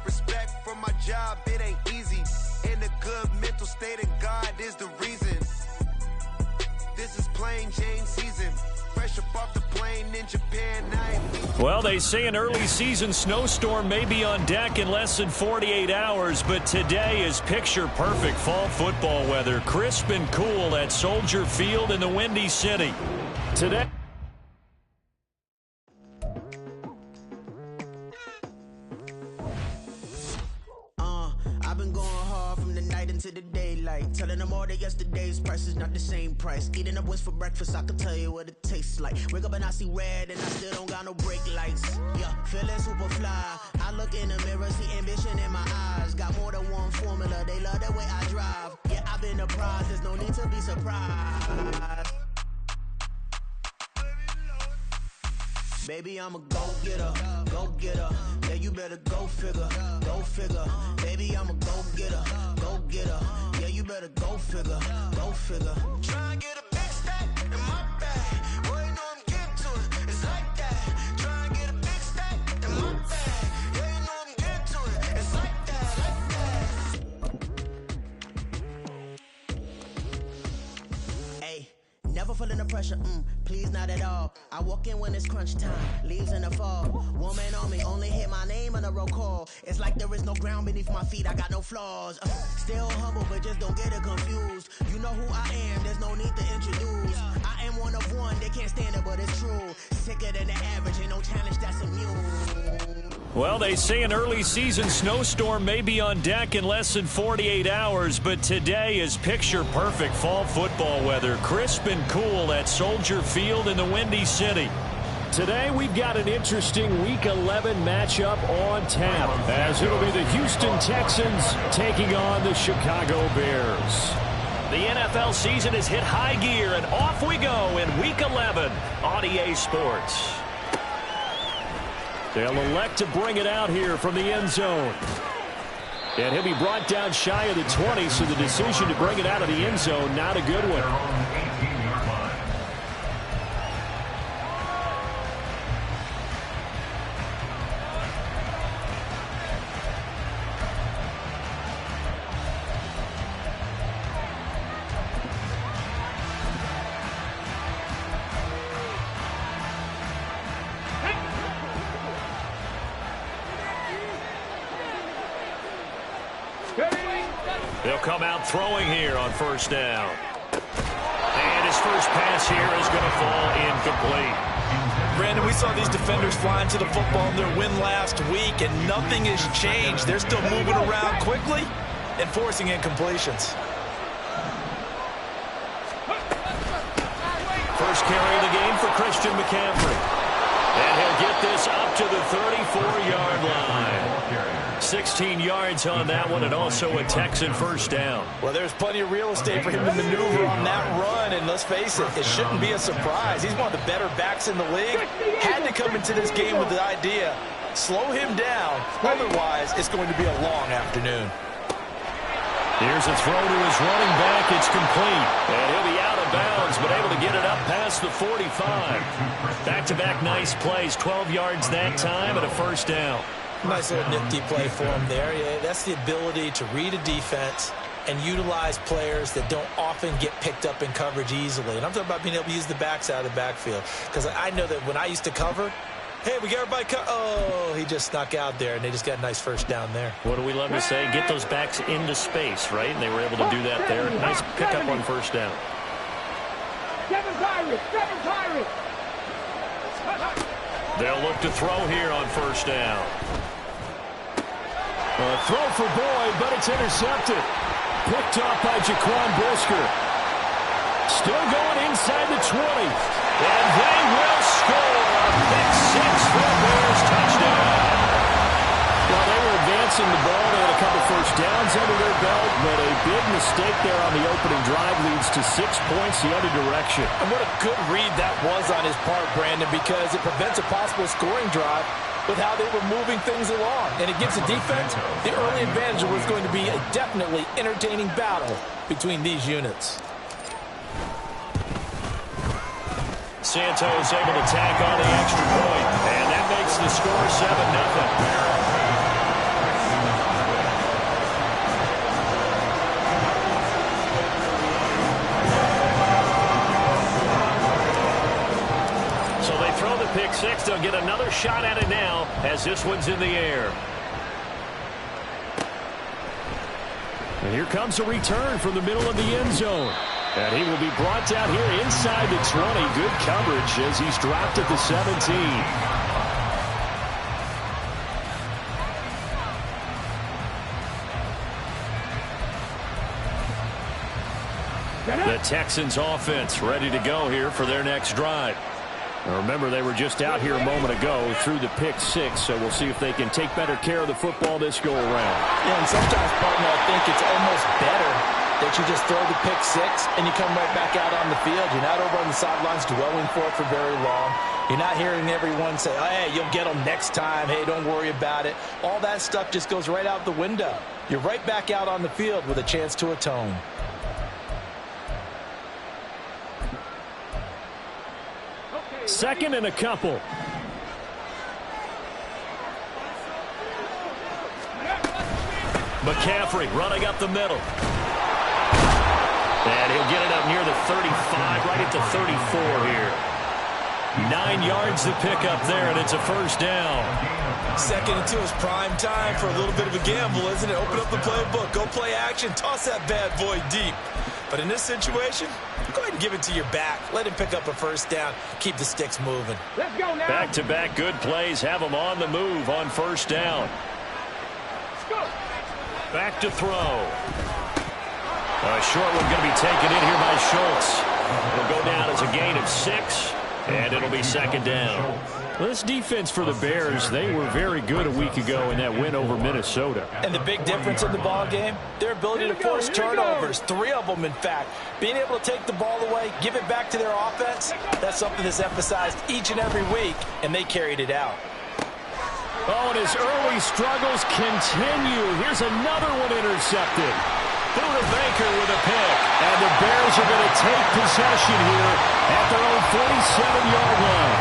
Respect for my job, it ain't easy. In a good mental state, and God is the reason. This is plain Jane season. Fresh up off the plane in Japan. Well, they say an early season snowstorm may be on deck in less than 48 hours, but today is picture-perfect fall football weather. Crisp and cool at Soldier Field in the Windy City. Today. I've been going hard from the night into the daylight, telling them all that yesterday's price is not the same price. Eating up wings for breakfast, I can tell you what it tastes like. Wake up and I see red and I still don't got no brake lights. Yeah, feeling super fly. I look in the mirror, see ambition in my eyes. Got more than one formula, they love the way I drive. Yeah, I've been a prize, there's no need to be surprised. Baby, I'm a go-getter, go-getter. Yeah, you better go figure, go figure. Baby, I'm a go-getter, go-getter. Yeah, you better go figure, go figure. Try and get a big stack in my bag. Boy, you know I'm getting to it, it's like that. Try and get a big stack in my bag. Yeah, you know I'm getting to it, it's like that, Hey, never feeling the pressure, please not at all. I walk in when it's crunch time, leaves in the fall. Woman on me, only hit my name on a roll call. It's like there is no ground beneath my feet, I got no flaws. Still humble, but just don't get it confused. You know who I am, there's no need to introduce. I am one of one, they can't stand it, but it's true. Sicker than the average, ain't no challenge that's immune. Well, they say an early season snowstorm may be on deck in less than 48 hours, but today is picture-perfect fall football weather. Crisp and cool at Soldier Field in the Windy City. Today we've got an interesting Week 11 matchup on tap, as it'll be the Houston Texans taking on the Chicago Bears. The NFL season has hit high gear, and off we go in Week 11 on EA Sports. They'll elect to bring it out here from the end zone. And he'll be brought down shy of the 20, so the decision to bring it out of the end zone, not a good one. They'll come out throwing here on first down. And his first pass here is going to fall incomplete. Brandon, we saw these defenders flying to the football in their win last week, and nothing has changed. They're still moving around quickly and forcing incompletions. First carry of the game for Christian McCaffrey. And he'll get this up to the 34-yard line. 16 yards on that one, and also a Texan first down. Well, there's plenty of real estate for him to maneuver on that run, and let's face it, it shouldn't be a surprise. He's one of the better backs in the league. Had to come into this game with the idea, slow him down, otherwise it's going to be a long afternoon. Here's a throw to his running back. It's complete. And he'll be out of bounds, but able to get it up past the 45. Back-to-back nice plays. 12 yards that time and a first down. Nice little nifty play for him there. Yeah, that's the ability to read a defense and utilize players that don't often get picked up in coverage easily. And I'm talking about being able to use the backs out of the backfield. Because I know that when I used to cover, hey, we got everybody oh, he just snuck out there, and they just got a nice first down there. What do we love to say? Get those backs into space, right? And they were able to do that there. Nice pickup on first down. They'll look to throw here on first down. A throw for Boyd, but it's intercepted. Picked off by Jaquan Brisker. Still going inside the 20. And they will score a pick six for the Bears touchdown. Well, they were advancing the ball. They had a couple first downs under their belt, but a big mistake there on the opening drive leads to 6 points the other direction. And what a good read that was on his part, Brandon, because it prevents a possible scoring drive with how they were moving things along. And it gives the defense the early advantage. Was going to be a definitely entertaining battle between these units. Santos able to tack on the extra point, and that makes the score 7-0. 6. They'll get another shot at it now as this one's in the air. And here comes a return from the middle of the end zone. And he will be brought down here inside the 20. Good coverage as he's dropped at the 17. The Texans offense ready to go here for their next drive. Now remember, they were just out here a moment ago through the pick 6, so we'll see if they can take better care of the football this go around. Yeah, and sometimes, partner, I think it's almost better that you just throw the pick 6 and you come right back out on the field. You're not over on the sidelines dwelling for it for very long. You're not hearing everyone say, oh, hey, you'll get them next time. Hey, don't worry about it. All that stuff just goes right out the window. You're right back out on the field with a chance to atone. Second and a couple. McCaffrey running up the middle. And he'll get it up near the 35, right at the 34 here. 9 yards to pick up there, and it's a first down. 2nd and 2 is prime time for a little bit of a gamble, isn't it? Open up the playbook, go play action, toss that bad boy deep. But in this situation, go ahead and give it to your back. Let him pick up a first down. Keep the sticks moving. Let's go now. Back-to-back good plays have them on the move on first down. Let's go. Back to throw. A short one going to be taken in here by Schultz. It'll go down as a gain of 6, and it'll be second down. Well, this defense for the Bears, they were very good a week ago in that win over Minnesota. And the big difference in the ball game, their ability to force turnovers, 3 of them, in fact. Being able to take the ball away, give it back to their offense, that's something that's emphasized each and every week, and they carried it out. Oh, and his early struggles continue. Here's another one intercepted. Buda Baker with a pick. And the Bears are going to take possession here at their own 47-yard line.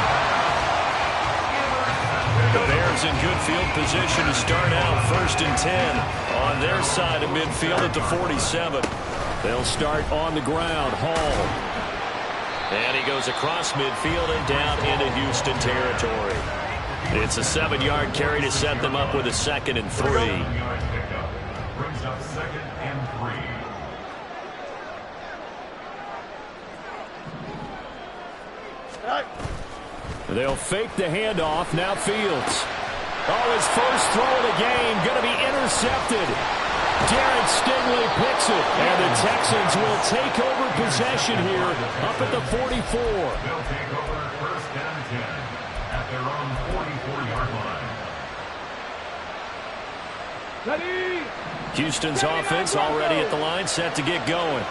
The Bears in good field position to start out 1st and 10 on their side of midfield at the 47. They'll start on the ground. Hall. And he goes across midfield and down into Houston territory. It's a 7-yard carry to set them up with a 2nd and 3. Brings up 2nd and 3. They'll fake the handoff. Now Fields. Oh, his first throw of the game going to be intercepted. Derek Stingley picks it. And the Texans will take over possession here up at the 44. They'll take over 1st and 10 at their own 44-yard line. Houston's offense already at the line, set to get going.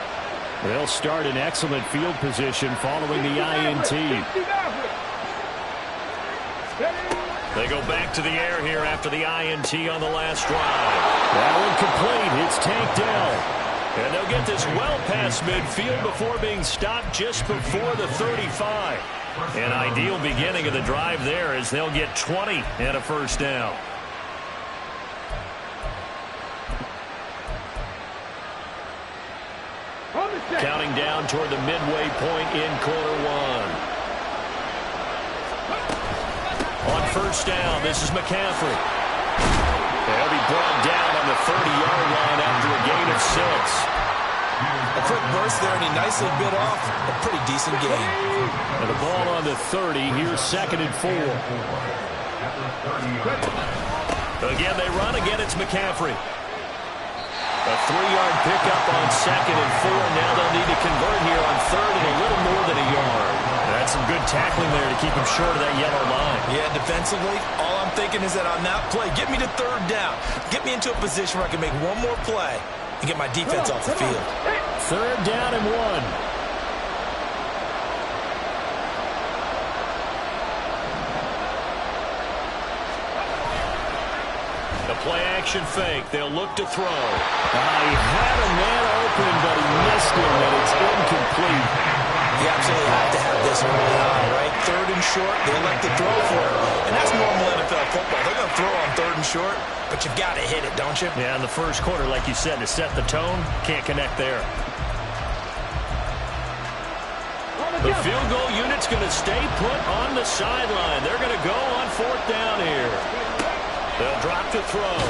They'll start in excellent field position following the INT. They go back to the air here after the INT on the last drive. That one complete. It's tanked down. And they'll get this well past midfield before being stopped just before the 35. An ideal beginning of the drive there as they'll get 20 and a first down. Counting down toward the midway point in quarter 1. On first down, this is McCaffrey. They'll be brought down on the 30-yard line after a gain of 6. A quick burst there, and he nicely bit off a pretty decent gain. And the ball on the 30. Here's 2nd and 4. Again, they run. Again, it's McCaffrey. A 3-yard pickup on 2nd and 4. Now they'll need to convert here on 3rd and a little more than a yard. That's some good tackling there to keep him short of that yellow line. Yeah, defensively, all I'm thinking is that on that play, get me to 3rd down. Get me into a position where I can make one more play and get my defense off the field. 3rd down and 1. The play-action fake. They'll look to throw. He had a man open, but he missed him, and it's incomplete. You absolutely have to have this early on, right? 3rd and short, they elect to throw for it. And that's normal NFL football. They're going to throw on 3rd and short, but you've got to hit it, don't you? Yeah, in the first quarter, like you said, to set the tone, can't connect there. The field goal unit's going to stay put on the sideline. They're going to go on 4th down here. They'll drop to throw.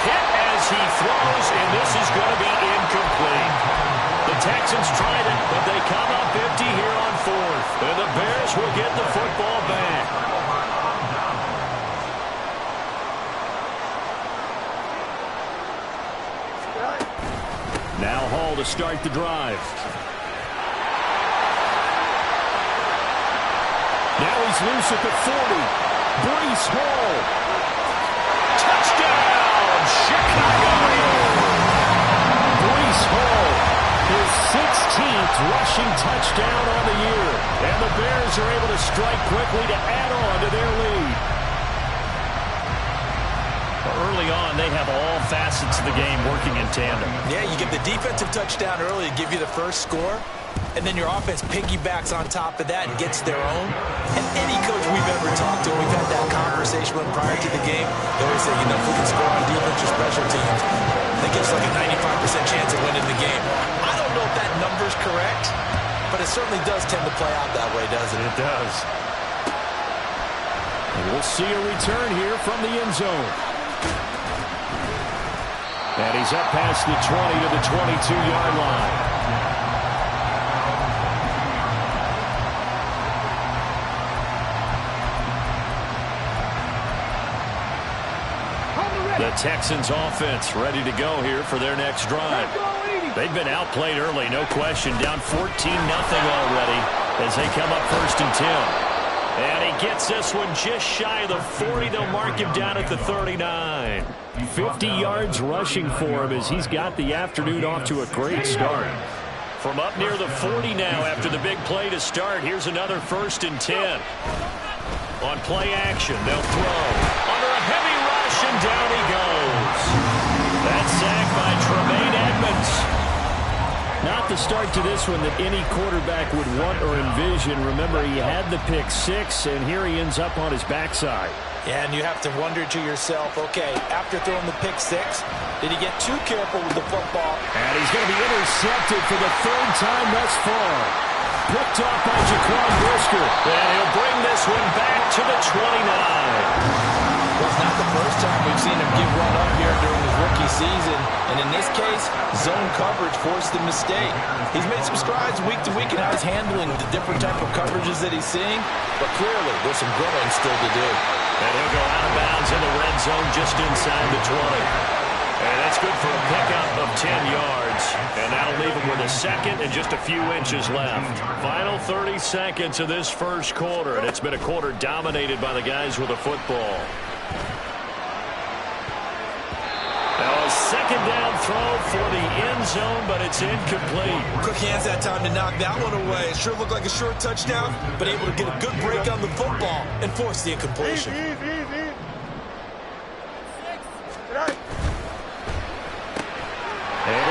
Hit as he throws, and this is going to be incomplete. The Texans tried it, but they come up empty here on 4th. And the Bears will get the football back. Now Hall to start the drive. Now he's loose at the 40. Breece Hall. Touchdown, Chicago! Breece Hall, his 16th rushing touchdown on the year. And the Bears are able to strike quickly to add on to their lead. Early on, they have all facets of the game working in tandem. Yeah, you get the defensive touchdown early to give you the first score, and then your offense piggybacks on top of that and gets their own. And any coach we've ever talked to, we've had that conversation with prior to the game, they always say, if we can score on defense or special teams, that gives like a 95% chance of winning the game. I don't know if that number's correct, but it certainly does tend to play out that way, doesn't it? It does. And we'll see a return here from the end zone. And he's up past the 20 to the 22-yard line. The Texans offense ready to go here for their next drive. They've been outplayed early, no question. Down 14-0 already as they come up 1st and 10. And he gets this one just shy of the 40. They'll mark him down at the 39. 50 yards rushing for him as he's got the afternoon off to a great start. From up near the 40 now after the big play to start, here's another 1st and 10. On play action, they'll throw. Under a heavy rush, and down he goes. That's sacked by Tremaine Edmonds. Not the start to this one that any quarterback would want or envision. Remember, he had the pick 6, and here he ends up on his backside. Yeah, and you have to wonder to yourself, okay, after throwing the pick 6, did he get too careful with the football? And he's going to be intercepted for the 3rd time thus far. Picked off by Jaquan Brisker. And he'll bring this one back to the 29. Well, it's not the first time we've seen him give one up here during his rookie season. And in this case, zone coverage forced the mistake. He's made some strides week to week in how he's handling the different type of coverages that he's seeing. But clearly, there's some growing still to do. And he'll go out of bounds in the red zone just inside the 20. And that's good for a pickup of 10 yards. And that'll leave him with a 2nd and just a few inches left. Final 30 seconds of this first quarter. And it's been a quarter dominated by the guys with a football. Now a 2nd down throw for the end zone, but it's incomplete. Quick hands that time to knock that one away. It sure looked like a short touchdown, but able to get a good break on the football and force the incompletion. Able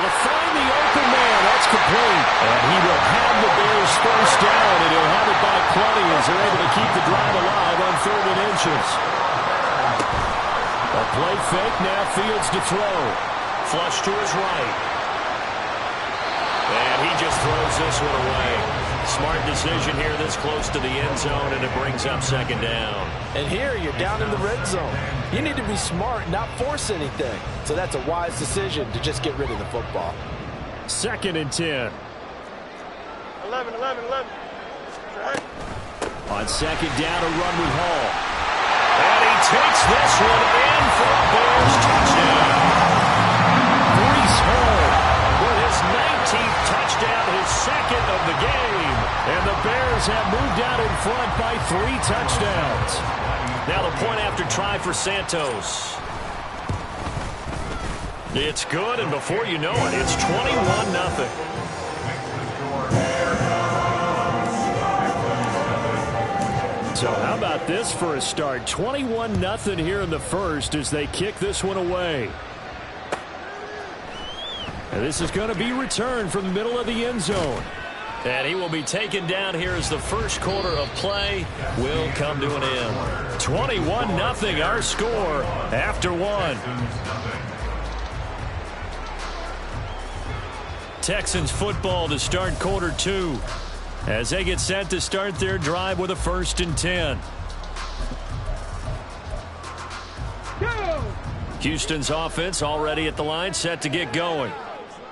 to find the open man. That's complete. And he will have the Bears 1st down, and he'll have it by plenty as they're able to keep the drive alive on 3rd and inches. A play fake, now Fields to throw. Flush to his right. And he just throws this one away. Smart decision here this close to the end zone, and it brings up 2nd down. And here you're down in the red zone. You need to be smart, not force anything. So that's a wise decision to just get rid of the football. 2nd and 10. 11. Right. On 2nd down, a run with Hall. And he takes this one in for a Bears touchdown. Breece Hall with his 19th touchdown, his 2nd of the game. And the Bears have moved out in front by 3 touchdowns. Now the point after try for Santos. It's good, and before you know it, it's 21-0. So how about this for a start? 21-0 here in the first as they kick this one away. And this is going to be returned from the middle of the end zone. And he will be taken down here as the first quarter of play will come to an end. 21-0 our score after 1. Texans football to start quarter 2. as they get set to start their drive with a 1st and 10. Houston's offense already at the line, set to get going.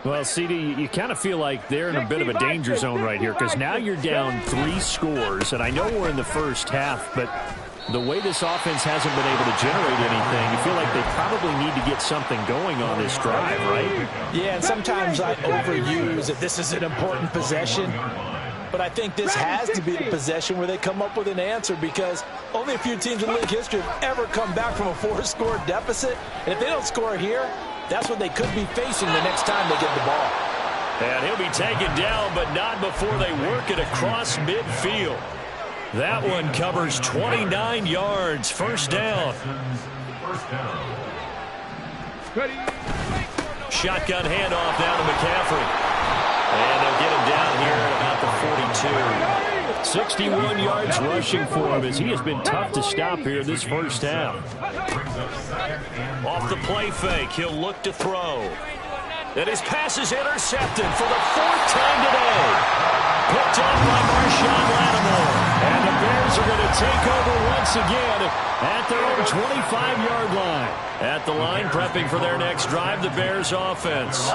Well, CD, you kind of feel like they're in a bit of a danger zone right here because now you're down 3 scores, and I know we're in the first half, but the way this offense hasn't been able to generate anything, you feel like they probably need to get something going on this drive, right? Yeah, and sometimes I overuse that this is an important possession. But I think this has to be the possession where they come up with an answer, because only a few teams in league history have ever come back from a 4-score deficit. And if they don't score here, that's what they could be facing the next time they get the ball. And he'll be taken down, but not before they work it across midfield. That one covers 29 yards. 1st down. Shotgun handoff down to McCaffrey. And they'll get him down here at about the 42. 61 yards rushing for him as he has been tough to stop here this first half. Off the play fake, he'll look to throw. And his pass is intercepted for the 4th time today. Picked up by Marshawn Lattimore. And the Bears are going to take over once again at their own 25-yard line. At the line, prepping for their next drive, the Bears offense.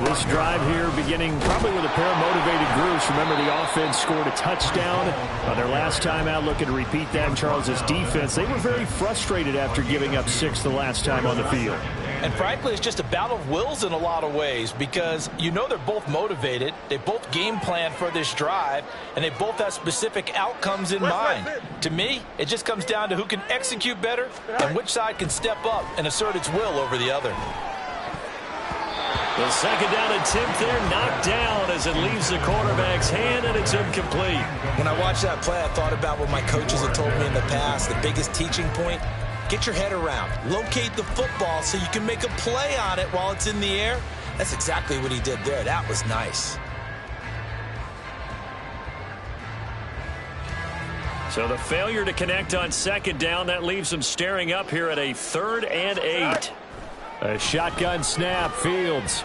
This drive here beginning probably with a pair of motivated groups. Remember, the offense scored a touchdown on their last time out. Looking to repeat that in Charles's defense. They were very frustrated after giving up 6 the last time on the field. And frankly, it's just a battle of wills in a lot of ways, because you know they're both motivated. They both game plan for this drive, and they both have specific outcomes in mind. To me, it just comes down to who can execute better and which side can step up and assert its will over the other. The 2nd down attempt there knocked down as it leaves the quarterback's hand, and it's incomplete. When I watched that play, I thought about what my coaches had told me in the past. The biggest teaching point: get your head around, locate the football so you can make a play on it while it's in the air. That's exactly what he did there. That was nice. So the failure to connect on 2nd down, that leaves them staring up here at a 3rd and 8. A shotgun snap, Fields.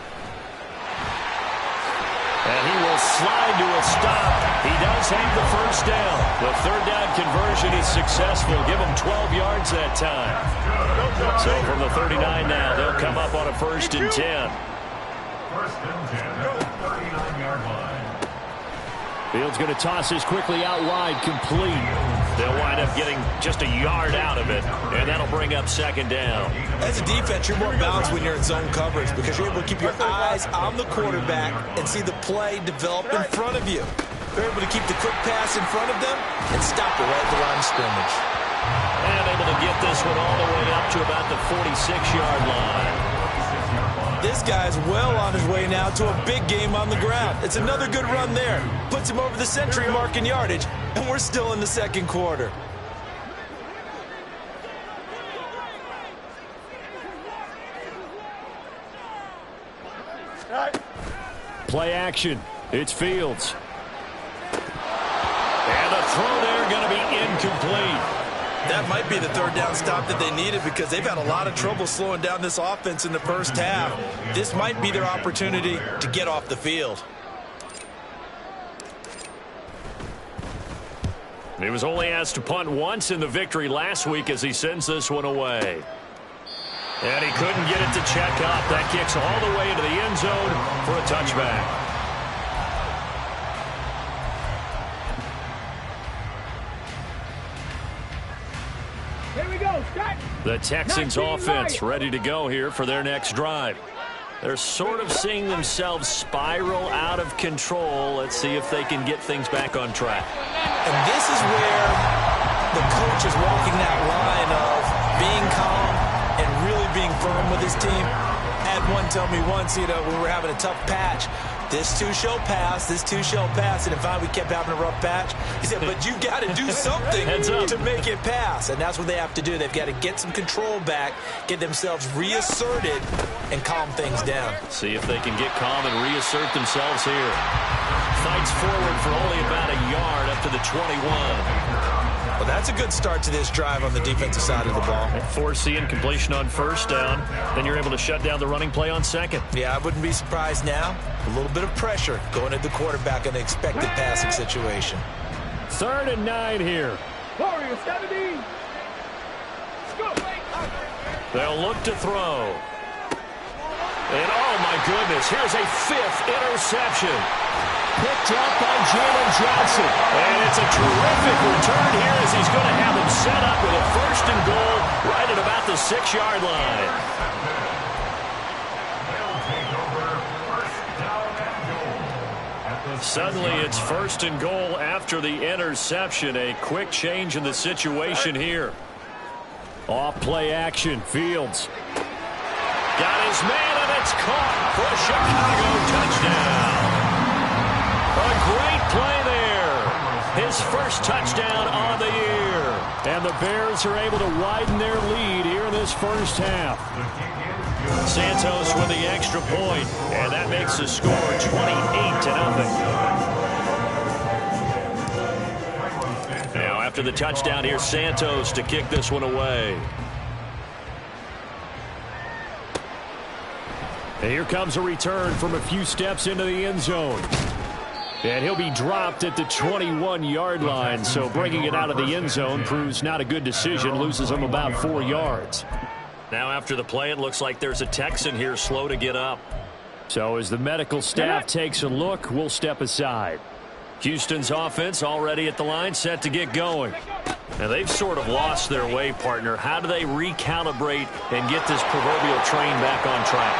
And he will slide to a stop. He does have the 1st down. The 3rd down conversion is successful. Give him 12 yards that time. So from the 39 now, they'll come up on a 1st and 10. 1st and 10 at the 39-yard line. Fields going to toss this quickly out wide, complete. They'll wind up getting just a yard out of it, and that'll bring up 2nd down. As a defense, you're more balanced when you're in zone coverage, because you're able to keep your eyes on the quarterback and see the play develop in front of you. You're able to keep the quick pass in front of them and stop it right at the line of scrimmage. And able to get this one all the way up to about the 46-yard line. This guy's well on his way now to a big game on the ground. It's another good run there. Puts him over the century mark in yardage, and we're still in the 2nd quarter. Play action. It's Fields. And the throw there going to be incomplete. That might be the 3rd down stop that they needed, because they've had a lot of trouble slowing down this offense in the first half. This might be their opportunity to get off the field. He was only asked to punt once in the victory last week as he sends this one away. And he couldn't get it to check up. That kicks all the way into the end zone for a touchback. The Texans offense ready to go here for their next drive. They're sort of seeing themselves spiral out of control. Let's see if they can get things back on track. And this is where the coach is walking that line of being calm and really being firm with his team. I had one tell me once, when we were having a tough patch, this too shall pass, this too shall pass. And in fact, we kept having a rough patch. He said, but you got to do something to make it pass. And that's what they have to do. They've got to get some control back, get themselves reasserted, and calm things down. See if they can get calm and reassert themselves here. Fights forward for only about a yard up to the 21. Well, that's a good start to this drive on the defensive side of the ball. Force incompletion on first down. Then you're able to shut down the running play on second. Yeah, I wouldn't be surprised now. A little bit of pressure going at the quarterback in an expected passing situation. 3rd and 9 here. Warriors, 70. They'll look to throw. And, oh, my goodness, here's a 5th interception. Picked up by Jalen Johnson. And it's a terrific return here as he's going to have him set up with a 1st and goal right at about the 6-yard line. Suddenly it's 1st and goal after the interception. A quick change in the situation here. Off play action. Fields. Got his man, and it's caught for a Chicago touchdown. A great play there. His first touchdown on the year. And the Bears are able to widen their lead here in this first half. Santos with the extra point, and that makes the score 28-0. Now after the touchdown, here's Santos to kick this one away. And here comes a return from a few steps into the end zone. And he'll be dropped at the 21-yard line, so bringing it out of the end zone proves not a good decision, loses him about 4 yards. Now after the play, it looks like there's a Texan here slow to get up. So as the medical staff takes a look, we'll step aside. Houston's offense already at the line, set to get going. Now they've sort of lost their way, partner. How do they recalibrate and get this proverbial train back on track?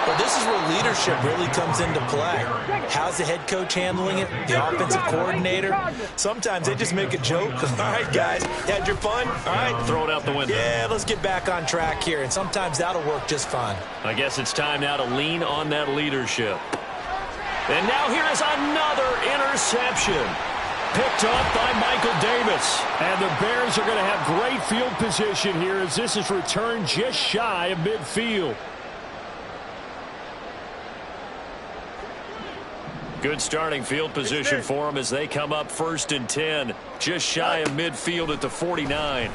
Well, this is where leadership really comes into play. How's the head coach handling it? The offensive coordinator? Sometimes they just make a joke. All right, guys, you had your fun? All right. Throw it out the window. Yeah, let's get back on track here. And sometimes that'll work just fine. I guess it's time now to lean on that leadership. And now here is another interception. Picked up by Michael Davis. And the Bears are going to have great field position here as this is returned just shy of midfield. Good starting field position for them as they come up 1st and 10. Just shy of midfield at the 49. Here's a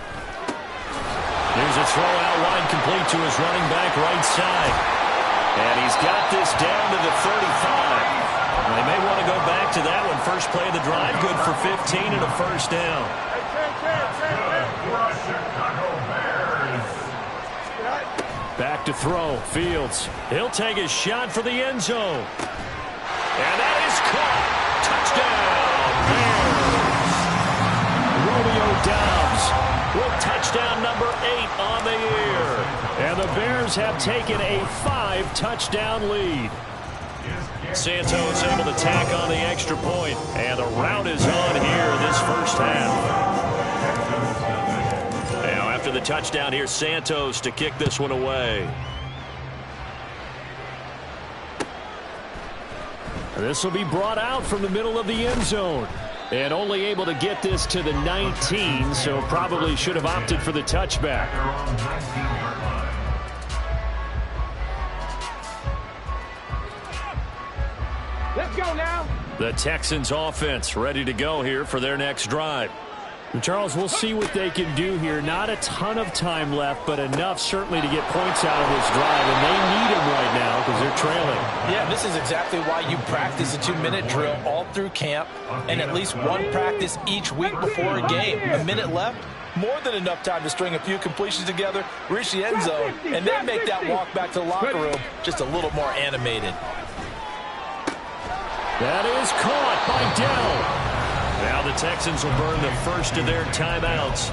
throw out wide complete to his running back right side. And he's got this down to the 35. They may want to go back to that one. First play of the drive, good for 15 and a 1st down. Back to throw. Fields. He'll take his shot for the end zone. And that is caught. Touchdown. Romeo Doubs with touchdown number 8 on the year. And the Bears have taken a 5-touchdown lead. Santos able to tack on the extra point. And the rout is on here this first half. Now after the touchdown, here's Santos to kick this one away. This will be brought out from the middle of the end zone. And only able to get this to the 19, so probably should have opted for the touchback. Let's go now. The Texans offense ready to go here for their next drive. And Charles, we'll see what they can do here. Not a ton of time left, but enough certainly to get points out of this drive. And they need them right now because they're trailing. Yeah, this is exactly why you practice a 2-minute drill all through camp and at least one practice each week before a game. A minute left, more than enough time to string a few completions together, reach the end zone, and then make that walk back to the locker room just a little more animated. That is caught by Dell. Now the Texans will burn the first of their timeouts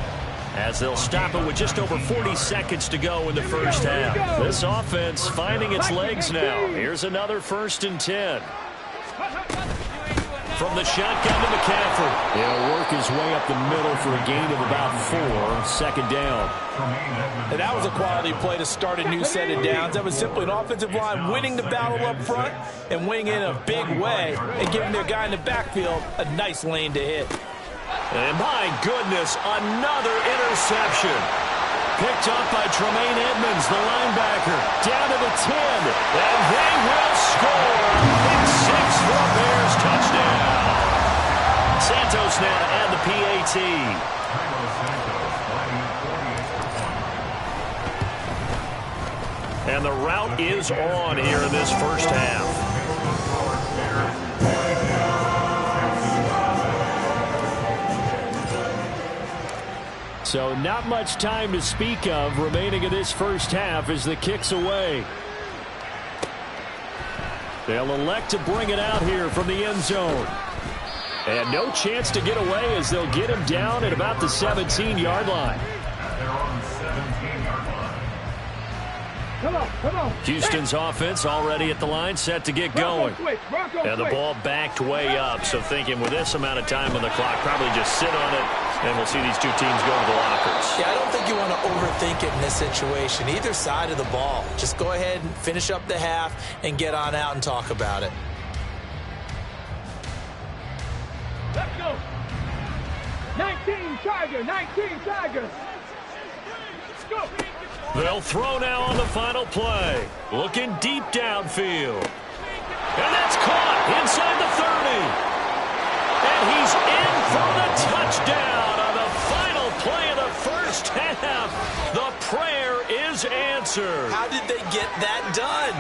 as they'll stop it with just over 40 seconds to go in the first half. This offense finding its legs now. Here's another 1st and 10. From the shotgun to McCaffrey. He'll work his way up the middle for a gain of about 4. 2nd down. And that was a quality play to start a new set of downs. That was simply an offensive line winning the battle up front and winning in a big way and giving their guy in the backfield a nice lane to hit. And my goodness, another interception. Picked up by Tremaine Edmonds, the linebacker, down to the 10. And they will score. Pick 6 for a Bears touchdown. Santos now to add the PAT. And the route is on here in this first half. So not much time to speak of remaining in this first half as the kick's away. They'll elect to bring it out here from the end zone. And no chance to get away as they'll get him down at about the 17-yard line. Come on. Houston's offense already at the line, set to get going. And the ball backed way up, so thinking with this amount of time on the clock, probably just sit on it, and we'll see these two teams go to the lockers. Yeah, I don't think you want to overthink it in this situation. Either side of the ball. Just go ahead and finish up the half and get on out and talk about it. Let's go. 19 Tigers. Let's go. They'll throw now on the final play. Looking deep downfield. And that's caught inside the 30. And he's in for the touchdown on the final play of the first half. The prayer is answered. How did they get that done?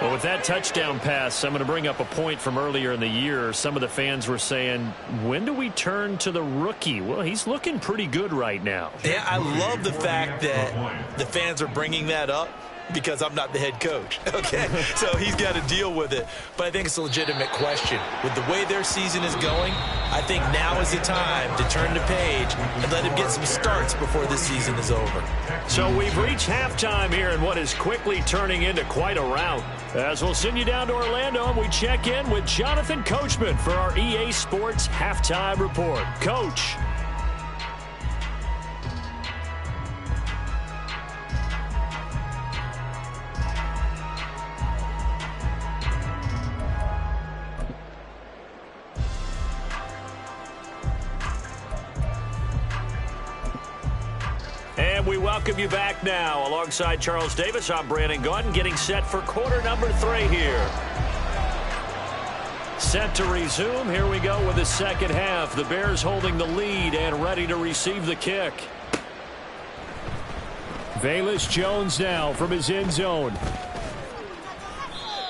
Well, with that touchdown pass, I'm going to bring up a point from earlier in the year. Some of the fans were saying, when do we turn to the rookie? Well, he's looking pretty good right now. Yeah, I love the fact that the fans are bringing that up because I'm not the head coach. Okay, so he's got to deal with it. But I think it's a legitimate question. With the way their season is going, I think now is the time to turn the page and let him get some starts before this season is over. So we've reached halftime here in what is quickly turning into quite a rout. As we'll send you down to Orlando, and we check in with Jonathan Coachman for our EA Sports Halftime Report. Coach. And we welcome you back now. Alongside Charles Davis, I'm Brandon Gaudin, getting set for quarter number 3 here. Set to resume. Here we go with the second half. The Bears holding the lead and ready to receive the kick. Velus Jones now from his end zone.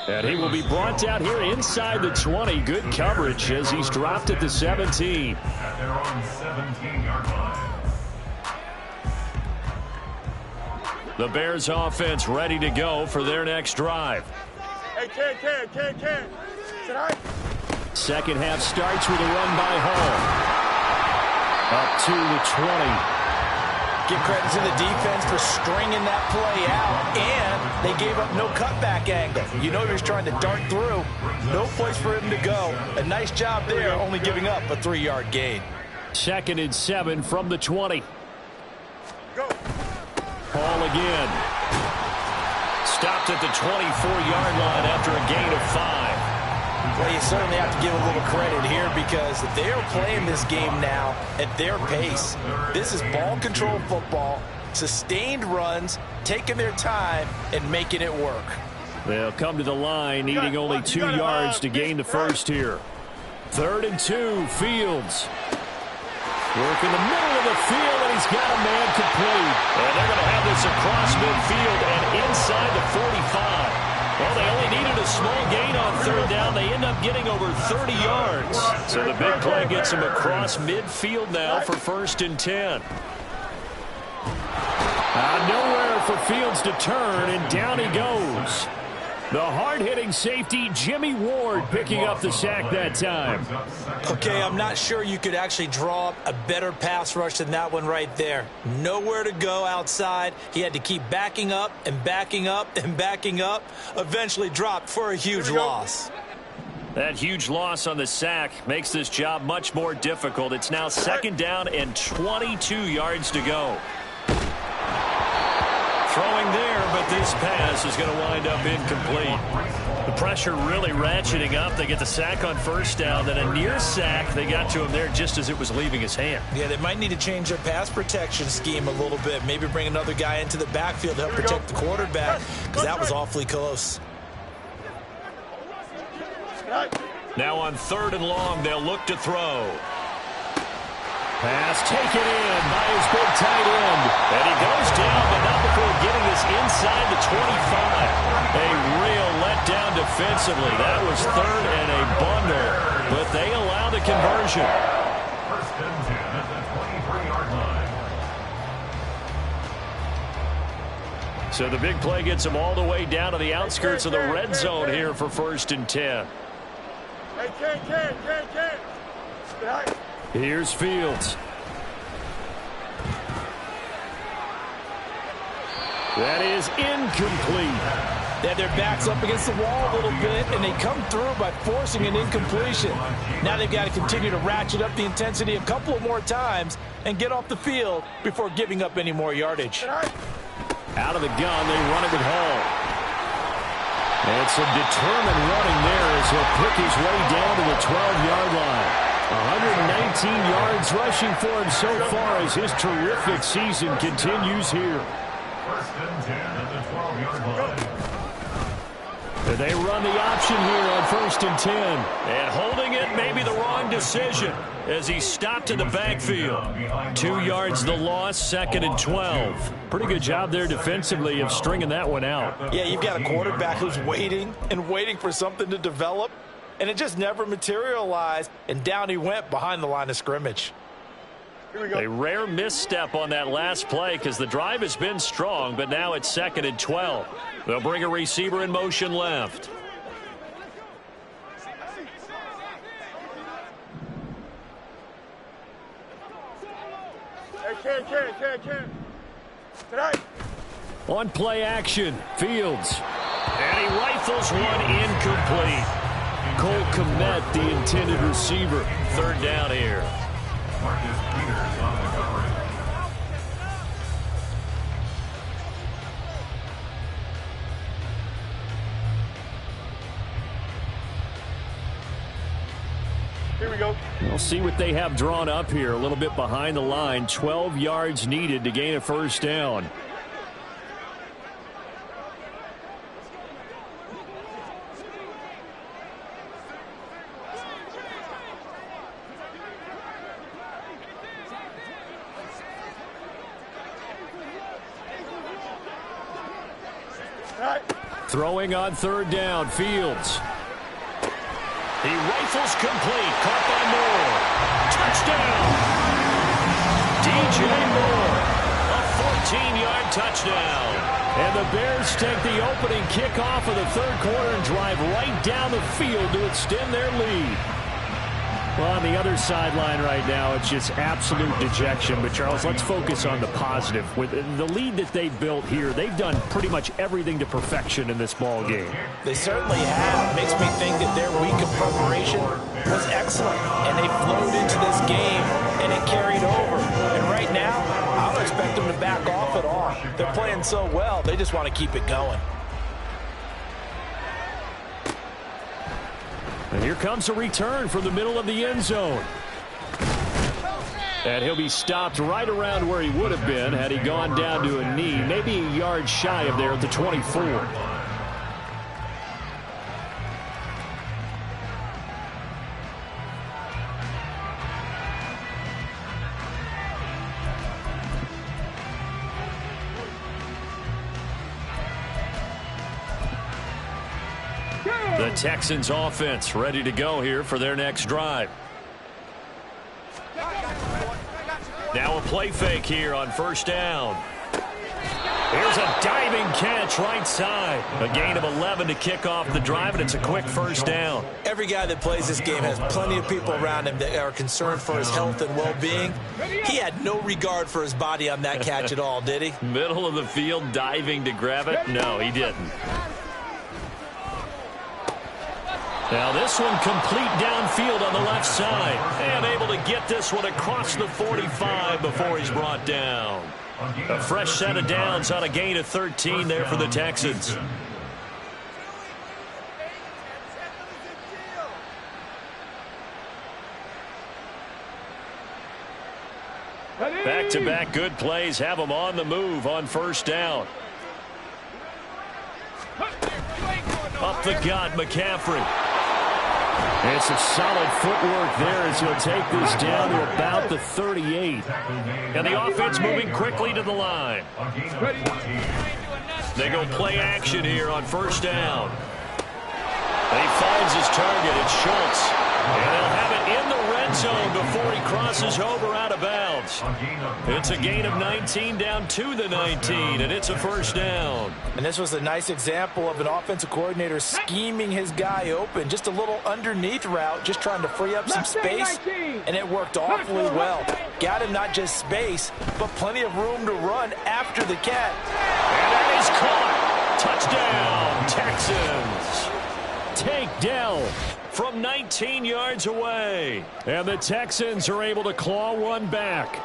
And he will be brought out here inside the 20. Good coverage as he's dropped at the 17. At their own 17-yard line. The Bears offense ready to go for their next drive. Hey, Ken. Tonight. Second half starts with a run by Hall. Up to the 20. Give credit to the defense for stringing that play out, and they gave up no cutback angle. You know he was trying to dart through. No place for him to go. A nice job there, only giving up a 3-yard gain. 2nd and 7 from the 20. Go. Hall again. Stopped at the 24-yard line after a gain of 5. Well, you certainly have to give a little credit here because they are playing this game now at their pace. This is ball control football, sustained runs, taking their time, and making it work. They'll come to the line, needing only 2 yards to gain the first here. 3rd and 2, Fields. Work in the middle of the field, and he's got a man complete. And they're going to have this across midfield and inside the 45. Well, they only needed a small gain on 3rd down. They end up getting over 30 yards. So the big play gets them across midfield now for 1st and 10. Nowhere for Fields to turn, and down he goes. The hard-hitting safety, Jimmy Ward, picking up the sack that time. Okay, I'm not sure you could actually draw up a better pass rush than that one right there. Nowhere to go outside. He had to keep backing up and backing up and backing up. Eventually dropped for a huge loss. That huge loss on the sack makes this job much more difficult. It's now 2nd down and 22 yards to go. Throwing there, but this pass is going to wind up incomplete. The pressure really ratcheting up. They get the sack on 1st down, then a near sack. They got to him there just as it was leaving his hand. Yeah, they might need to change their pass protection scheme a little bit. Maybe bring another guy into the backfield to help protect the quarterback because that was awfully close. Now on 3rd and long, they'll look to throw. Pass taken in by his big tight end. And he goes down, but not before getting this inside the 25. A real letdown defensively. That was 3rd and a bundle, but they allow the conversion. 1st and 10 at the 23-yard line. So the big play gets them all the way down to the outskirts of the red zone here for 1st and 10. Hey, Ken. Here's Fields. That is incomplete. They have their backs up against the wall a little bit, and they come through by forcing an incompletion. Now they've got to continue to ratchet up the intensity a couple of more times and get off the field before giving up any more yardage. Out of the gun, they run it with Hall. And some determined running there as he'll pick his way down to the 12-yard line. 119 yards rushing for him so far as his terrific season continues here. 1st and 10 at the 12-yard line. And they run the option here on 1st and 10. And holding it may be the wrong decision as he stopped in the backfield. 2 yards the loss, 2nd and 12. Pretty good job there defensively of stringing that one out. Yeah, you've got a quarterback who's waiting and waiting for something to develop, and it just never materialized, and down he went behind the line of scrimmage. A rare misstep on that last play because the drive has been strong, but now it's 2nd and 12. They'll bring a receiver in motion left. Hey, Ken. Tonight. On play action, Fields. And he rifles one incomplete. Cole Kmet, the intended receiver. 3rd down here. Marcus Peters on the coverage. Here we go. We'll see what they have drawn up here. A little bit behind the line. 12 yards needed to gain a 1st down. Throwing on 3rd down, Fields. He rifles complete, caught by Moore. Touchdown! DJ Moore, a 14-yard touchdown. And the Bears take the opening kickoff of the 3rd quarter and drive right down the field to extend their lead. Well, on the other sideline right now, it's just absolute dejection. But, Charles, let's focus on the positive. With the lead that they built here, they've done pretty much everything to perfection in this ball game. They certainly have. Makes me think that their week of preparation was excellent. And they flowed into this game, and it carried over. And right now, I don't expect them to back off at all. They're playing so well, they just want to keep it going. And here comes a return from the middle of the end zone. And he'll be stopped right around where he would have been had he gone down to a knee, maybe a yard shy of there at the 24. The Texans offense ready to go here for their next drive. Now a play fake here on 1st down. Here's a diving catch right side. A gain of 11 to kick off the drive, and it's a quick 1st down. Every guy that plays this game has plenty of people around him that are concerned for his health and well-being. He had no regard for his body on that catch at all, did he? Middle of the field diving to grab it? No, he didn't. Now this one complete downfield on the left side. And able to get this one across the 45 before he's brought down. A fresh set of downs on a gain of 13 there for the Texans. Back-to-back good plays have them on the move on 1st down. Up the gut, McCaffrey. It's some solid footwork there as he'll take this down to about the 38. And the offense moving quickly to the line. They go play action here on first down. And he finds his target. It's Schultz. And they'll have it in the red zone before he crosses over out of bounds. It's a gain of 19 down to the 19, and it's a first down. And this was a nice example of an offensive coordinator scheming his guy open. Just a little underneath route, just trying to free up some space, and it worked awfully well. Got him not just space, but plenty of room to run after the catch. And that is caught. Touchdown, Texans. Tank Dell from 19 yards away. And the Texans are able to claw one back.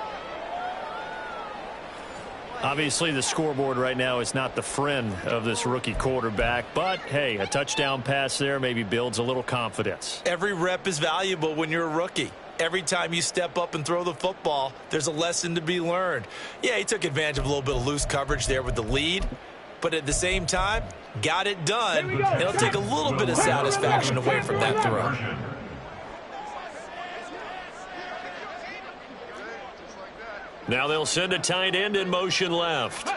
Obviously, the scoreboard right now is not the friend of this rookie quarterback. But, hey, a touchdown pass there maybe builds a little confidence. Every rep is valuable when you're a rookie. Every time you step up and throw the football, there's a lesson to be learned. Yeah, he took advantage of a little bit of loose coverage there with the lead. But at the same time, got it done. It'll take a little bit of satisfaction away from that throw. Now they'll send a tight end in motion left.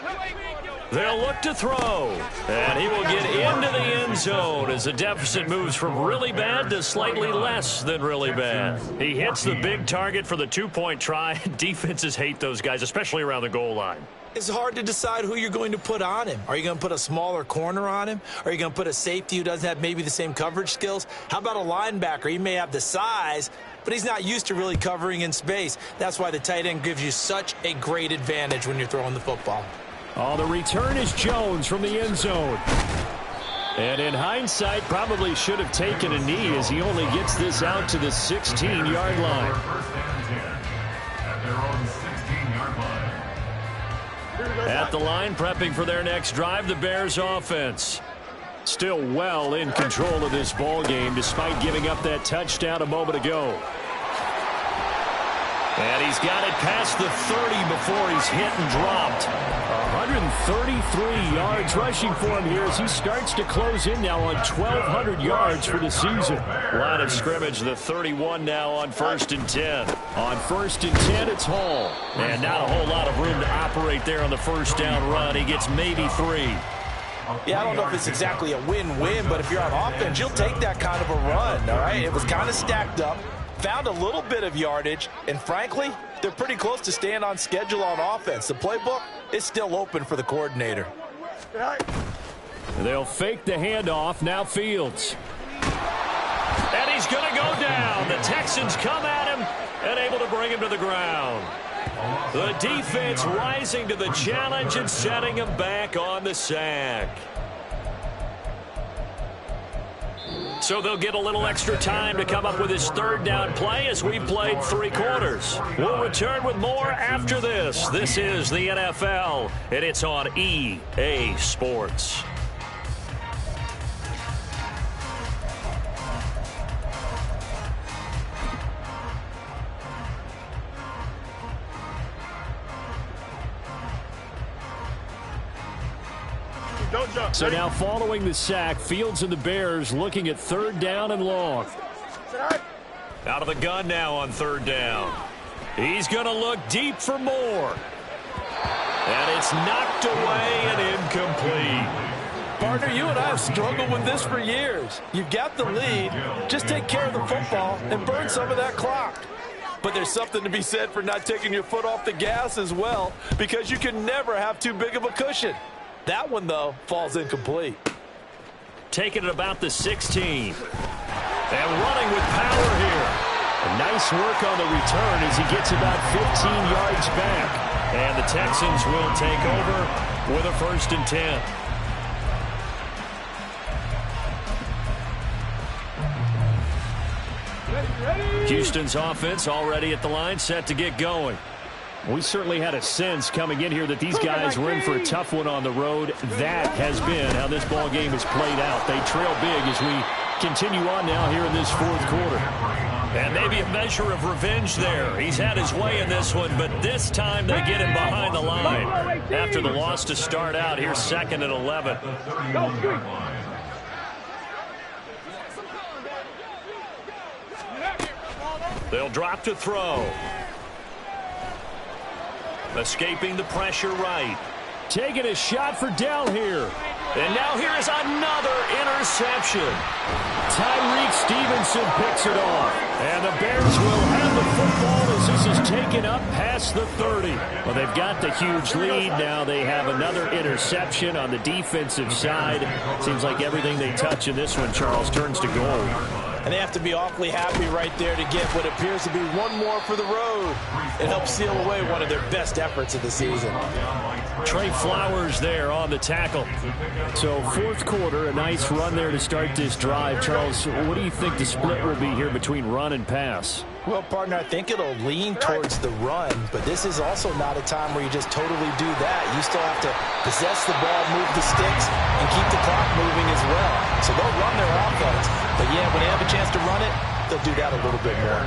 They'll look to throw. And he will get into the end zone as the deficit moves from really bad to slightly less than really bad. He hits the big target for the two-point try. Defenses hate those guys, especially around the goal line. It's hard to decide who you're going to put on him. Are you going to put a smaller corner on him? Are you going to put a safety who doesn't have maybe the same coverage skills? How about a linebacker? He may have the size, but he's not used to really covering in space. That's why the tight end gives you such a great advantage when you're throwing the football. Oh, the return is Jones from the end zone. And in hindsight, probably should have taken a knee as he only gets this out to the 16-yard line. At the line, prepping for their next drive, the Bears offense. Still well in control of this ball game despite giving up that touchdown a moment ago. And he's got it past the 30 before he's hit and dropped. 133 yards rushing for him here as he starts to close in now on 1,200 yards for the season. Line of scrimmage, the 31 now on 1st and 10. On 1st and 10, it's Hall. And not a whole lot of room to operate there on the first down run. He gets maybe 3. Yeah, I don't know if it's exactly a win-win, but if you're on offense, you'll take that kind of a run, all right? It was kind of stacked up, found a little bit of yardage, and frankly, they're pretty close to staying on schedule on offense. The playbook is still open for the coordinator. They'll fake the handoff. Now Fields. And he's going to go down. The Texans come at him and able to bring him to the ground. The defense rising to the challenge and setting him back on the sack. So they'll get a little extra time to come up with his third down play as we've played 3 quarters. We'll return with more after this. This is the NFL, and it's on EA Sports. So now following the sack, Fields and the Bears looking at 3rd down and long. Out of the gun now on 3rd down. He's going to look deep for more. And it's knocked away and incomplete. Partner, you and I have struggled with this for years. You've got the lead. Just take care of the football and burn some of that clock. But there's something to be said for not taking your foot off the gas as well, because you can never have too big of a cushion. That one, though, falls incomplete. Taking it about the 16. And running with power here. A nice work on the return as he gets about 15 yards back. And the Texans will take over with a 1st and 10. Houston's offense already at the line, set to get going. We certainly had a sense coming in here that these guys were in for a tough one on the road. That has been how this ball game has played out. They trail big as we continue on now here in this 4th quarter. And maybe a measure of revenge there. He's had his way in this one, but this time they get him behind the line. After the loss to start out, here's 2nd and 11. They'll drop to throw. Escaping the pressure right. Taking a shot for Dell here. And now here is another interception. Tyreek Stevenson picks it off. And the Bears will have the football as this is taken up past the 30. Well, they've got the huge lead. Now they have another interception on the defensive side. Seems like everything they touch in this one, Charles, turns to gold. And they have to be awfully happy right there to get what appears to be one more for the road. It helps seal away one of their best efforts of the season. Trey Flowers there on the tackle. So fourth quarter, a nice run there to start this drive. Charles, what do you think the split will be here between run and pass? Well, partner, I think it'll lean towards the run, but this is also not a time where you just totally do that. You still have to possess the ball, move the sticks, and keep the clock moving as well. So they'll run their offense, but yeah, when they have a chance to run it, they'll do that a little bit more.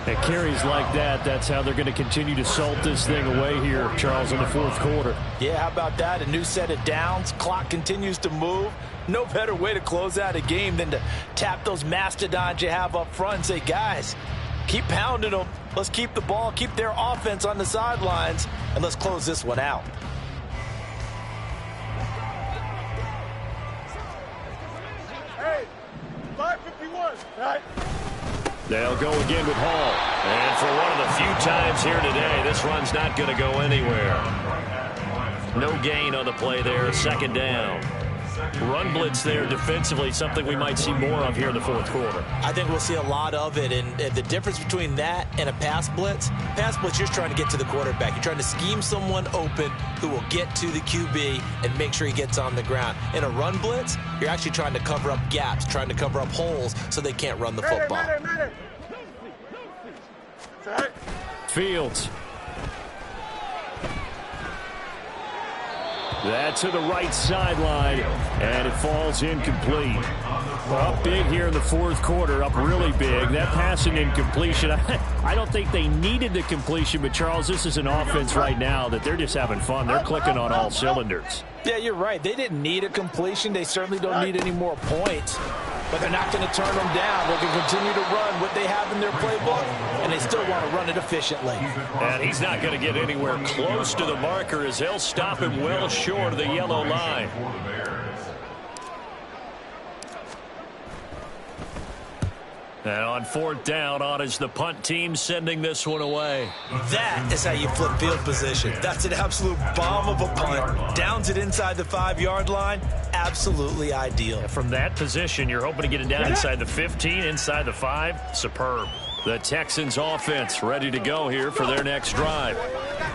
At carries like that, that's how they're going to continue to salt this thing away here, Charles, in the fourth quarter. Yeah, how about that? A new set of downs. Clock continues to move. No better way to close out a game than to tap those mastodons you have up front and say, guys, keep pounding them. Let's keep the ball, keep their offense on the sidelines, and let's close this one out. Hey, 5:51, right? They'll go again with Hall. And for one of the few times here today, this run's not going to go anywhere. No gain on the play there, second down. Run blitz there defensively, something we might see more of here in the fourth quarter. I think we'll see a lot of it, and the difference between that and a pass blitz, you're just trying to get to the quarterback. You're trying to scheme someone open who will get to the QB and make sure he gets on the ground. In a run blitz, you're actually trying to cover up gaps, trying to cover up holes so they can't run the football. Fields. That to the right sideline, and it falls incomplete. Up big here in the fourth quarter, up really big. That passing incompletion, I don't think they needed the completion, but Charles, this is an offense right now that they're just having fun. They're clicking on all cylinders. Yeah, you're right. They didn't need a completion. They certainly don't need any more points, but they're not going to turn them down. They can continue to run what they have in their playbook, and they still want to run it efficiently. And he's not going to get anywhere close to the marker as they'll stop him well short of the yellow line. And on fourth down, on is the punt team sending this one away. That is how you flip field position. That's an absolute bomb of a punt. Downs it inside the 5-yard line. Absolutely ideal. From that position, you're hoping to get it down inside the 15, inside the 5. Superb. The Texans offense ready to go here for their next drive.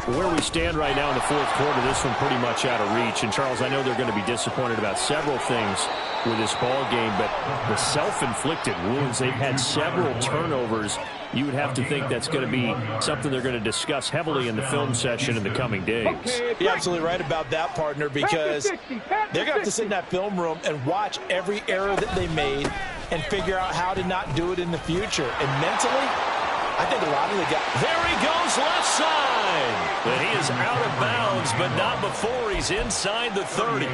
Where we stand right now in the fourth quarter, this one pretty much out of reach. And, Charles, I know they're going to be disappointed about several things with this ball game, but the self-inflicted wounds, they've had several turnovers. You would have to think that's going to be something they're going to discuss heavily in the film session in the coming days. You're absolutely right about that, partner, because they're going to have to sit in that film room and watch every error that they made and figure out how to not do it in the future. And mentally, I think a lot of the guys... There he goes left side. And he is out of bounds, but not before he's inside the 30.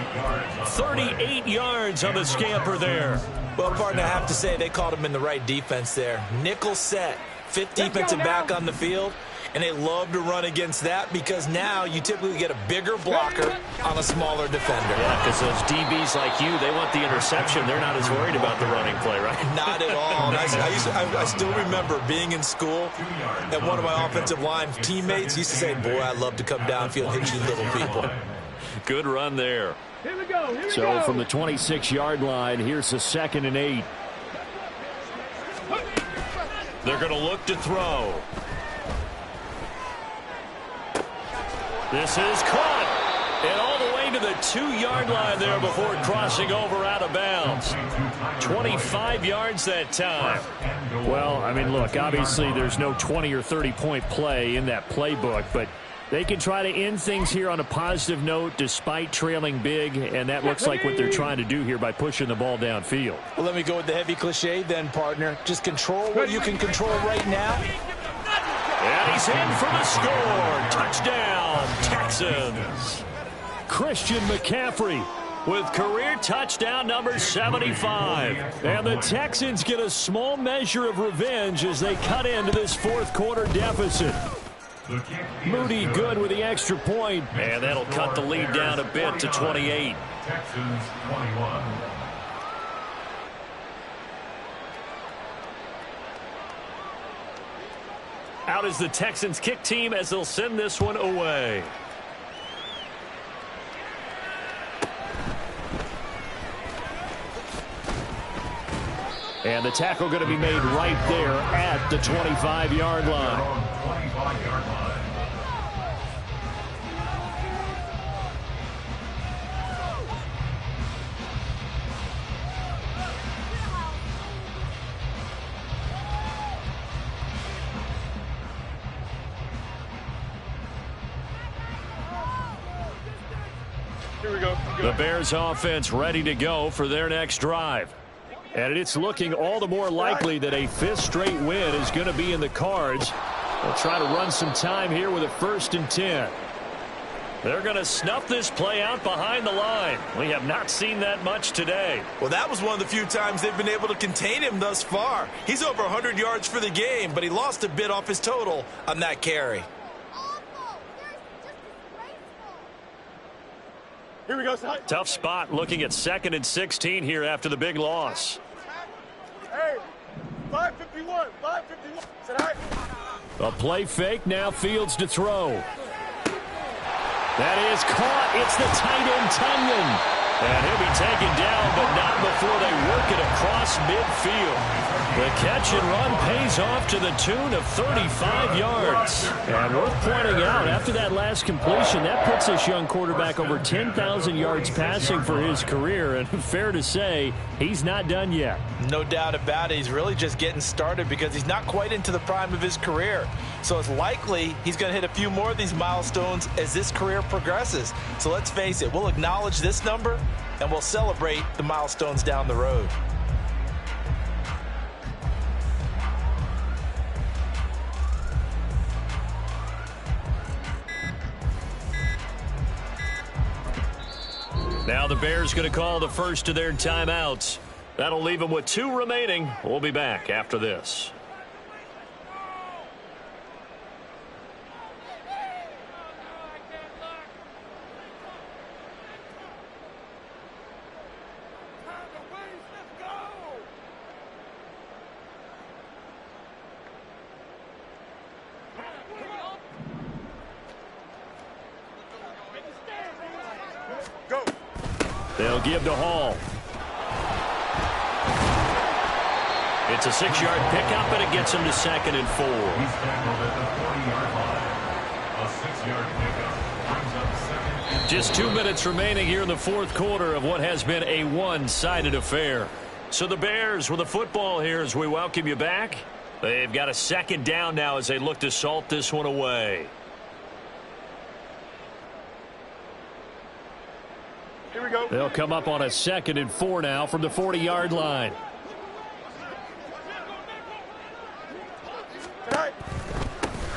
38 yards on the scamper there. Well, partner, I have to say they called him in the right defense there. Nickel set, 5th defensive back on the field, and they love to run against that because now you typically get a bigger blocker on a smaller defender. Yeah, because those DBs like you, they want the interception. They're not as worried about the running play, right? Not at all. And I still remember being in school, and one of my offensive line teammates used to say, boy, I love to come downfield and hit you little people. Good run there. Here we go. So from the 26-yard line, here's the 2nd and 8. They're going to look to throw. This is caught. And all the way to the 2-yard line there before crossing over out of bounds. 25 yards that time. Well, I mean, look, obviously there's no 20 or 30-point play in that playbook, but they can try to end things here on a positive note despite trailing big, and that looks like what they're trying to do here by pushing the ball downfield. Well, let me go with the heavy cliche then, partner. Just control what you can control right now. And he's in for the score. Touchdown, Texans. Christian McCaffrey with career touchdown number 75. And the Texans get a small measure of revenge as they cut into this fourth quarter deficit. Moody good with the extra point, and that'll cut the lead down a bit to 28. Texans 21. Out is the Texans kick team as they'll send this one away. And the tackle going to be made right there at the 25-yard line. 25-yard line. Here we go. The Bears offense ready to go for their next drive. And it's looking all the more likely that a fifth straight win is going to be in the cards. They'll try to run some time here with a 1st and 10. They're going to snuff this play out behind the line. We have not seen that much today. Well, that was one of the few times they've been able to contain him thus far. He's over 100 yards for the game, but he lost a bit off his total on that carry. Here we go, son. Tough spot looking at 2nd and 16 here after the big loss. Hey, 551, 551. Sit high. A play fake, now Fields to throw. That is caught. It's the tight end, Tunyon. And he'll be taken down, but not before they work it across midfield. The catch and run pays off to the tune of 35 yards. And worth pointing out, after that last completion, that puts this young quarterback over 10,000 yards passing for his career. And fair to say, he's not done yet. No doubt about it. He's really just getting started because he's not quite into the prime of his career. So it's likely he's going to hit a few more of these milestones as this career progresses. So let's face it, we'll acknowledge this number and we'll celebrate the milestones down the road. Now the Bears going to call the first of their timeouts. That'll leave them with 2 remaining. We'll be back after this. They'll give to Hall. It's a 6-yard pickup, and it gets him to 2nd and 4. He's tackled at the 40-yard line. A 6-yard pickup brings up 2nd and 4. Just 2 minutes remaining here in the fourth quarter of what has been a one-sided affair. So the Bears with the football here as we welcome you back. They've got a 2nd down now as they look to salt this one away. Here we go. They'll come up on a 2nd and 4 now from the 40-yard line.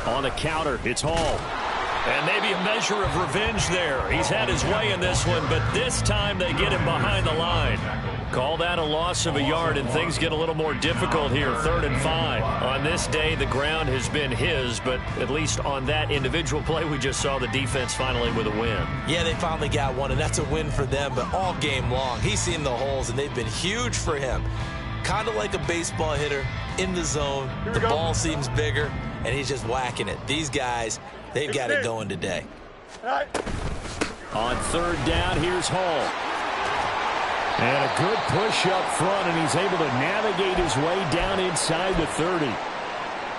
On the counter, it's Hall. And maybe a measure of revenge there. He's had his way in this one, but this time they get him behind the line. Call that a loss of a yard, and things get a little more difficult here, 3rd and 5. On this day, the ground has been his, but at least on that individual play, we just saw the defense finally with a win. Yeah, they finally got one, and that's a win for them, but all game long, he's seen the holes, and they've been huge for him. Kind of like a baseball hitter in the zone. The ball seems bigger, and he's just whacking it. These guys, they've got it going today. On 3rd down, here's Hall. And a good push up front, and he's able to navigate his way down inside the 30.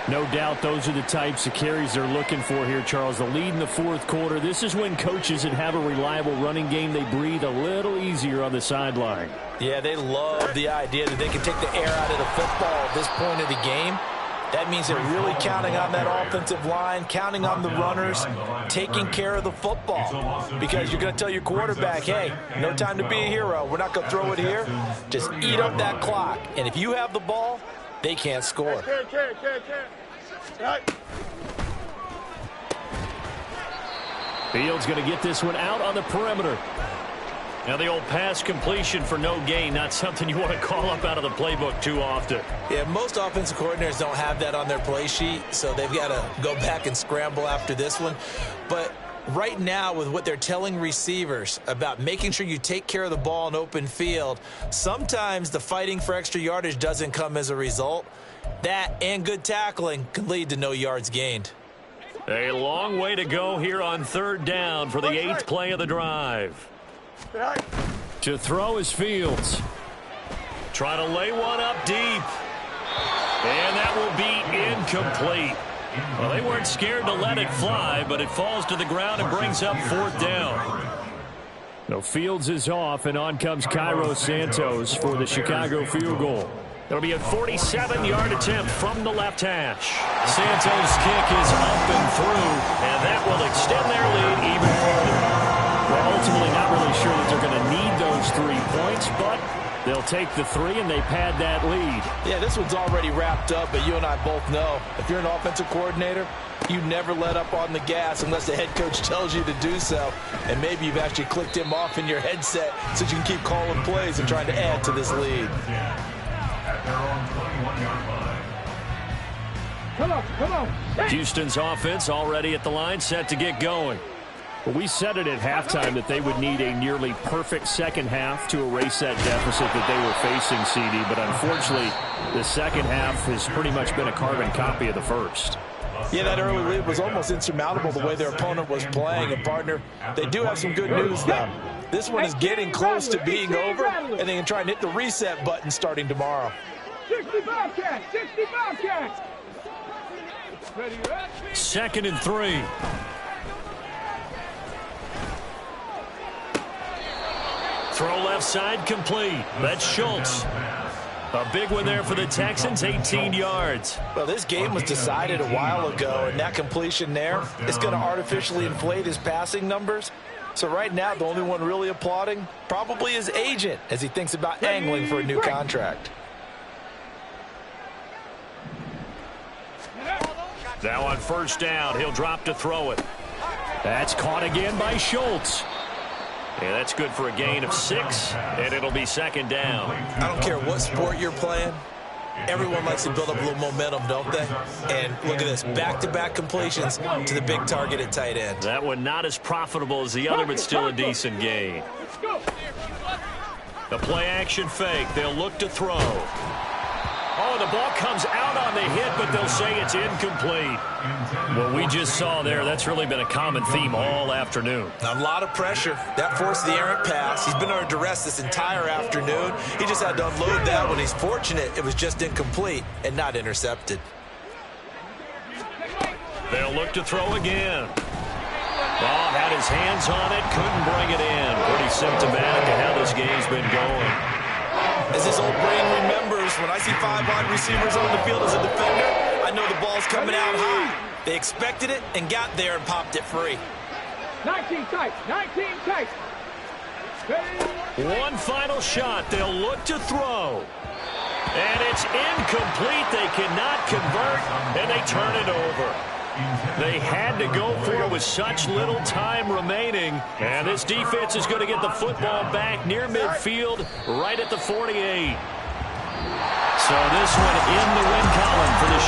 No doubt those are the types of carries they're looking for here, Charles. The lead in the fourth quarter. This is when coaches that have a reliable running game, they breathe a little easier on the sideline. Yeah, they love the idea that they can take the air out of the football at this point of the game. That means they're really counting on that offensive line, counting on the runners, taking care of the football. Because you're going to tell your quarterback, hey, no time to be a hero. We're not going to throw it here. Just eat up that clock. And if you have the ball, they can't score. Fields going to get this one out on the perimeter. Now the old pass completion for no gain, not something you want to call up out of the playbook too often. Yeah, most offensive coordinators don't have that on their play sheet, so they've got to go back and scramble after this one. But right now, with what they're telling receivers about making sure you take care of the ball in open field, sometimes the fighting for extra yardage doesn't come as a result. That and good tackling can lead to no yards gained. A long way to go here on 3rd down for the 8th play of the drive. To throw is Fields. Try to lay one up deep. And that will be incomplete. Well, they weren't scared to let it fly, but it falls to the ground and brings up 4th down. No, Fields is off, and on comes Cairo Santos for the Chicago field goal. It'll be a 47-yard attempt from the left hash. Santos' kick is up and through, and that will extend their lead even further. Well, ultimately not really sure that they're going to need those 3 points, but they'll take the 3 and they pad that lead. Yeah, this one's already wrapped up, but you and I both know if you're an offensive coordinator, you never let up on the gas unless the head coach tells you to do so. And maybe you've actually clicked him off in your headset so you can keep calling plays and trying to add to this lead. Come on. Houston's offense already at the line, set to get going. Well, we said it at halftime that they would need a nearly perfect second half to erase that deficit that they were facing, CD. But unfortunately, the second half has pretty much been a carbon copy of the first. Yeah, that early lead was almost insurmountable the way their opponent was playing. And, partner, they do have some good news, though. This one is getting close to being over, and they can try and hit the reset button starting tomorrow. 65 catch, 65 catch. 2nd and 3. Throw left side complete. That's Schultz. A big one there for the Texans, 18 yards. Well, this game was decided a while ago, and that completion there is going to artificially inflate his passing numbers. So right now, the only one really applauding probably his agent as he thinks about angling for a new contract. Now on 1st down, he'll drop to throw it. That's caught again by Schultz. And that's good for a gain of 6, and it'll be 2nd down. I don't care what sport you're playing. Everyone likes to build up a little momentum, don't they? And look at this, back-to-back completions to the big target at tight end. That one not as profitable as the other, but still a decent gain. The play-action fake. They'll look to throw. Oh, the ball comes out on the hit, but they'll say it's incomplete. What we just saw there, that's really been a common theme all afternoon. A lot of pressure. That forced the errant pass. He's been under duress this entire afternoon. He just had to unload that one. He's fortunate it was just incomplete and not intercepted. They'll look to throw again. Ball had his hands on it, couldn't bring it in. Pretty symptomatic of how this game's been going. As his old brain remembers, when I see 5 wide receivers on the field as a defender, I know the ball's coming out high. They expected it and got there and popped it free. 19 tight, 19 tight. One final shot. They'll look to throw. And it's incomplete. They cannot convert, and they turn it over. They had to go for it with such little time remaining. And this defense is going to get the football back near midfield, right at the 48. So this one in the win column for the